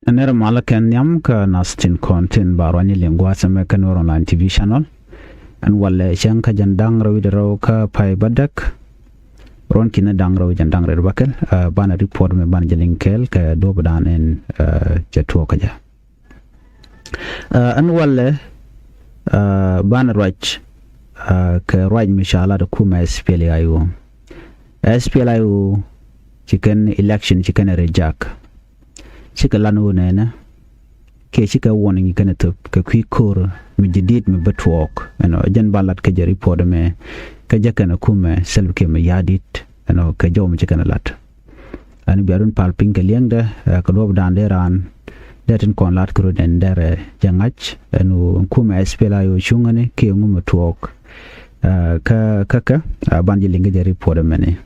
Nera malakan yam ka nastin content barwani lingwa sama kan online TV channel an wala shanka jandang rawi daro ka pai badak ron kina dang rawi jandang rawi bakal bana report me ban jelinkel ka do badan en jatuo kaja an wala bana raj ka raj mishala da kuma SPL ayu chicken election chicken reject chika lanu nena ke chika warning kana to ka kwikor mi jidid mi betwok jan balat ka report me ka jakana kuma selke me yadit ka jom chika na lat an biarun palping ka liangda ka dob dan deran datin kon lat kro den dere jangach kuma SPL ayo chungane ke ngum twok ka banjilinga report me ne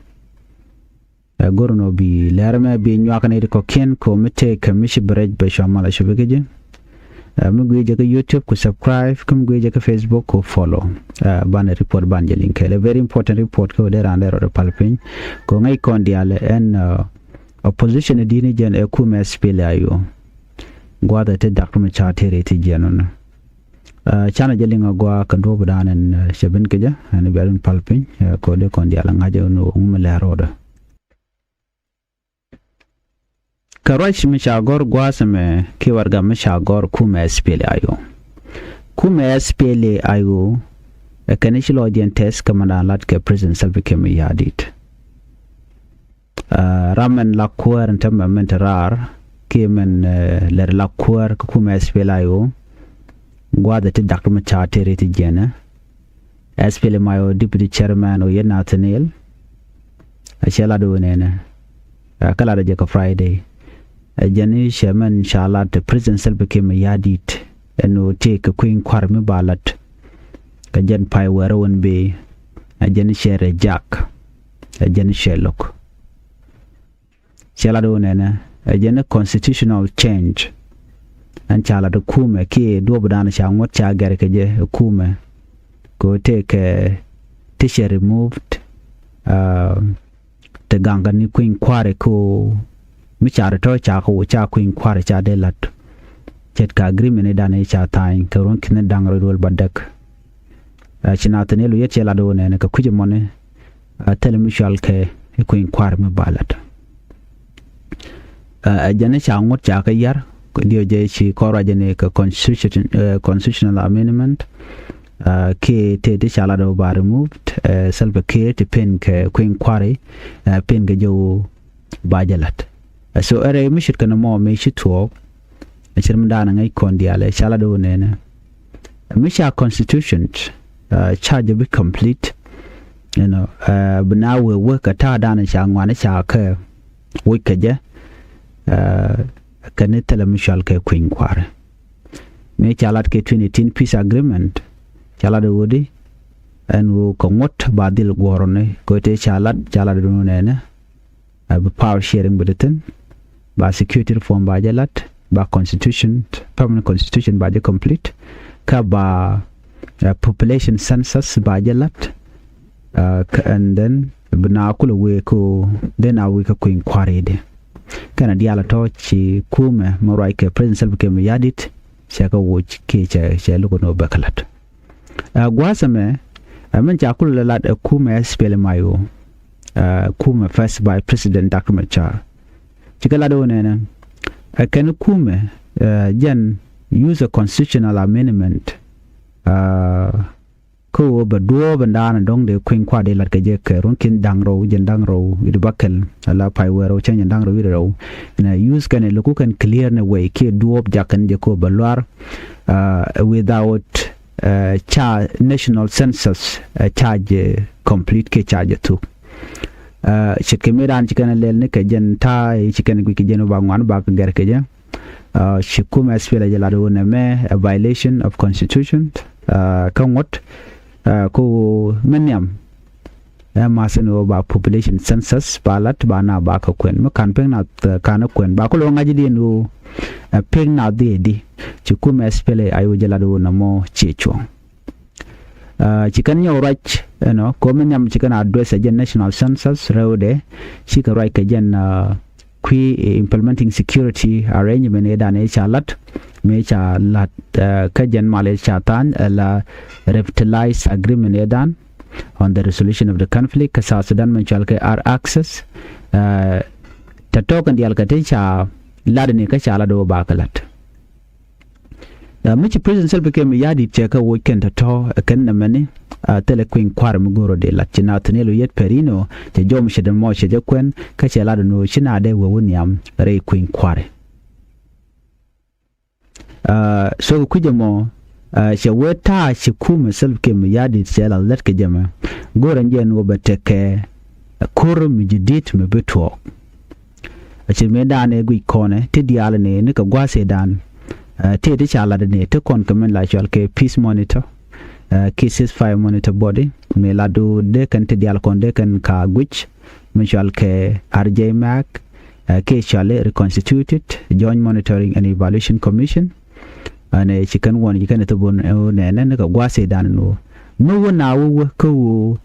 gorno bi lerme bi nyakane ko ken ko mete kamish brej be shamala shubege mugwe je ka YouTube ko subscribe kum gwe je ka Facebook ko follow ban report ban je link a very important report ko there and there palpin ko ngai kon diale en opposition dini jen e kuma SPL ayo gwada te document charter ti jenon chana je linga gwa kan do budanen sheben keja an biarun palpin ko de kon diala ngaje no umle roda Karachi mishagor gwasame kiwarga mishagor kuma SPL ayo. Kuma SPL ayo kanishil audience test kamanda lat ke president Salva Kiir yadit. Ramen lakuar ntamba mentarar kimen ler lakuar kuma SPL ayo gwada te document charter ti jena. SPL mayo deputy chairman o yena Nathaniel. Achela do nene. Kala da jeka Friday. Jani shaman shalat the president Salva Kiir yadit eno take a queen kwarmi balat ka jan pai warawan be a jani share jack a jani sherlock shalado nena a jani constitutional change an chala da kuma ke do budana sha ngotcha gar ka je kuma go take t-shirt removed the gangani queen kware ko mi chara to cha ko cha queen kwar cha de lat chet ka agreement da ne cha tain ka ron kin dang ro dol badak china tane lu yet la do ne ka kuje mone tel mi shal ke queen kwar mi balat jane cha ngot cha ka yar ko dio je chi ko ra jane ka constitutional amendment ke te de cha la do ba removed Salva Kiir te pen ke queen kware pen ga jo bajalat so ere mishit kana mo me shitwo achirm dana ngai kondiale chala do nene misha constitution charge be complete bna we work ata dana cha ngwana cha ka wikaje kanetela mishal ke queen kware me chalat ke 2010 peace agreement chala do wodi en wo ko ngot badil gorone ko te chala do nene power sharing bulletin ba security reform ba jalat ba constitution permanent constitution ba complete ka ba population census ba jalat and then bna kula we ko then we ka queen kwarede kana diala to chi kuma morai ke president Salva Kiir yadit shaka woch ke cha lugo no bakalat gwasame men ja kula lat kuma SPL mayo kuma first by president Dr. Machar chikala do nena kan kuma jan use a constitutional amendment ko ba do bandana dong de queen kwa de lat ka je ke ronkin dangro jen dangro id bakal ala pai wero chen dangro widero na use kan loku kan clear na way ke do jakan je ko balwar without national census charge complete ke charge to shikemeran chikana lel ne kajen ta chikana gwi kijen ba ngwan ba gar keja shikuma SPL jala do ne me a violation of constitution kangot ko menyam maseno ba population census balat ba na ba ka kwen makan peng na kana kwen ba ko lo ngaji di no peng na di shikuma SPL ayo jala do na mo checho chikan yo rach ko menyam chikan address again national census rode chika right again kui implementing security arrangement edan e chalat me chalat kajan male chatan la revitalize agreement edan on the resolution of the conflict ka South Sudan man chalke are access ta token dial ka te cha ladne ka chala do bakalat Michi President Salva Kiir yadi cheka weekend to kan namani tele queen kwar mugoro de la china tenelo yet perino te jom shede mo shede kwen ka chela no china de wo woniam re queen kware so kujamo she weta she kuma Salva Kiir yadi chela let ke jama goran jen wo beteke kur mi jidit me beto achi me dane gui kone te diale ne ka gwase dan te de chala de ne te kon kamen la chal ke peace monitor cases fire monitor body me la do de kan te dial kon de kan ka gwich me chal ke RJ Mac ke chale reconstituted joint monitoring and evaluation commission ane chikan won yikan to bon ne ne ka gwase dan no wona wo ko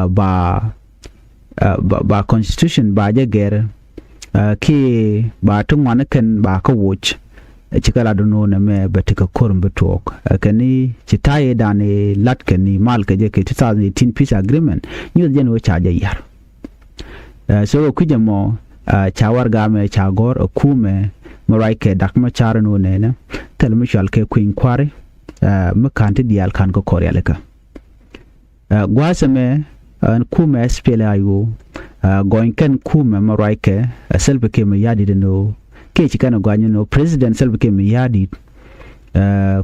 ba constitution ba je ger ke ba tun wani kan ba ka watch chikala dono na me betika korum betok kani chitaye dane latkani mal ka je ke 2018 peace agreement nyu jen wo chaja yar so kujamo chawar ga me chagor akume marai ke dakma charano ne na telmishal ke queen kware me kanti dial kan ko koryale ka gwasame kume SPLAIO going kan kume marai ke Salva Kiir yadi de no ke chikana gwanyo no President Salva Kiir yadi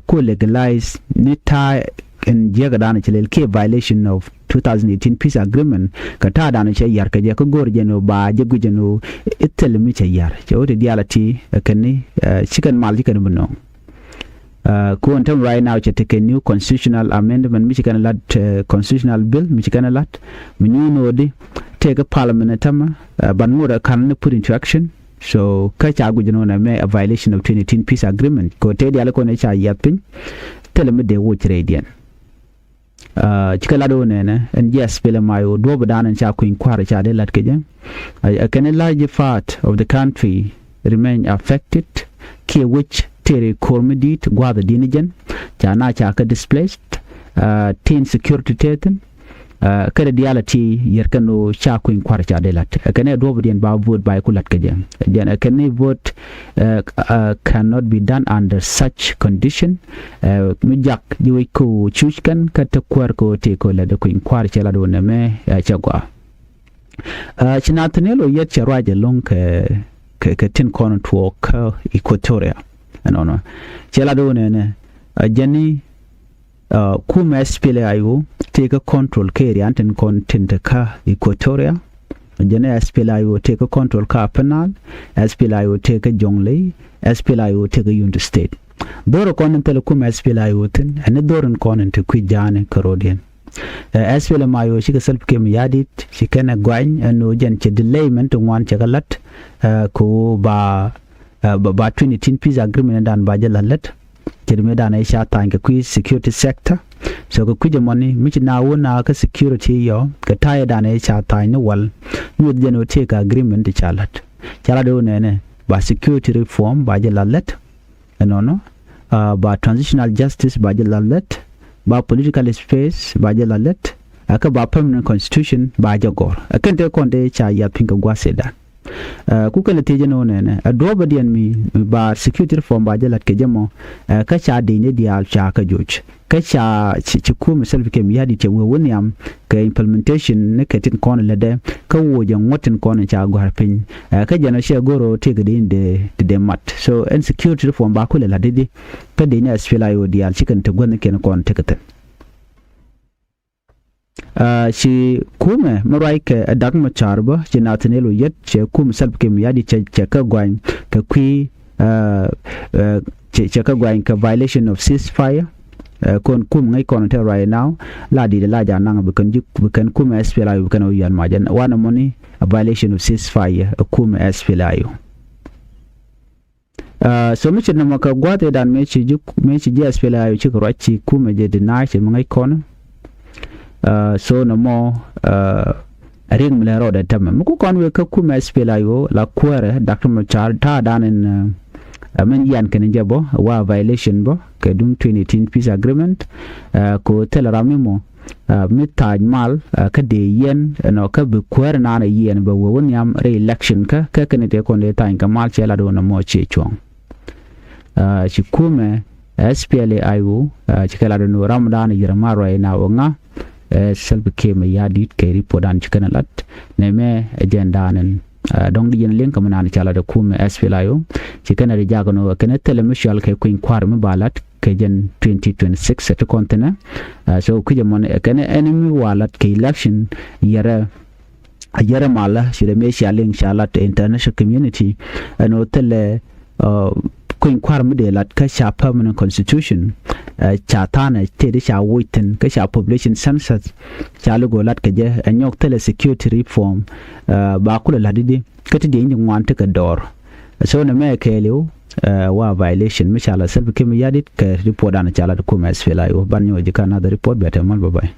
ko legalize nita in jaga dana chilel ke violation of 2018 peace agreement ka ta dana che yar ka je ko gor je no ba je guje no itel mi che yar che wote dialati kanni chikan mal chikan buno ko on right now che take a new constitutional amendment mi chikana lat constitutional bill mi chikana lat mi no di take a parliament tama ban ngoda kan put into action so ka cha gujino na me a violation of 2018 peace agreement ko te diala ko ne cha yapin telemi de wo tredian chikala do ne na and yes pele mayo do bodan cha ku inquire cha de lat keje a large part of the country remain affected ke which tere kormidit gwada dinigen cha na cha ka displaced teen security taken kada dialati yerkano cha ku inquire cha de lat kane do bodien ba vote by kulat keje then kane vote cannot be done under such condition mijak diwe ko chuchkan kata kwar ko te ko la de ku inquire cha la do ne me cha gwa chinatanelo yet cha raje long ke tin kono to ka Equatoria no cha la do ne jani kuma SPLAIO take a control carry anten content ka Equatoria jana SPLAIO take a control ka penal SPLAIO take a jonglei SPLAIO take a unit state doro konen kuma SPLAIO tin and doron konen te kwijane karodian SPLAIO shi ka Salva Kiir yadit shi kana gwany no jan che delayment ngwan che galat ko ba 2018 peace agreement dan ba jalalat kirme da na isha tanke ku security sector so ko kuje money michi na wona ka security yo ka taye da na isha tane wal nu de no take agreement chalat chala do ne ba security reform ba jalalat no ba transitional justice ba jalalat ba political space ba jalalat aka ba permanent constitution ba jagor akante konde cha ya pinga gwaseda kuka natije no ne adoba dian mi ba security reform ba jalat ke jamo ka cha de ne dial cha ka joj ka cha ci ku Salva Kiir yadi ce wo woniam ka implementation ne ka tin kon le de ka wo jan wotin kon cha go harpin ka jana she goro te ga de mat so and security reform ba kula la de ka de ne SPLAIO dial cikan ta gonna ken kon te ka shi kume maraike adagma charba shi natanelo yet che kum Salva Kiir yadi che ka gwan ka kwi che ka gwan ka violation of ceasefire kon kum ngai kon te right now la di la ja nang bukan kum SPLAIO bukan o yan majan wana money a violation of ceasefire kum SPLAIO so mi che na maka gwate dan me chi SPLAIO chi ko rachi kum je deny che ngai kon so no more ring mle ro da tam mu kon we ka kuma SPLA yo la kwere Dr. Machar ta danen men yan kan jabo wa violation bo ke dum 2018 peace agreement ko telarami mo mitaj mal ka de yen no ka bu kwere na na yen ba won yam re-election ka kan te kon de tan ka mal chela do na mo che chong ci kuma SPLA ayu ci kala do Ramadan yirma ro na wonga selbe ke me yadit ke ripodan ci kana lat ne me agenda nen dong di yen link kamana chala da kuma SPLA yo ci kana ri jagano kana telemishal ke kuin kwar me balat ke jen 2026 to kontena so kuje mon kana enemy walat ke election yara ayara mala shi da me shaling shalat international community no tele kuin kwar mu de lat ka sha permanent constitution cha tana te de sha waiting ka sha population census cha lugo lat ka je anyok tele security reform ba kula ladide ka ti de yin wan ta ka dor so na me ke lew wa violation mishala self kim yadit ka report ana chala ko mes fela yo ban yo jikana da report beta mal bye bye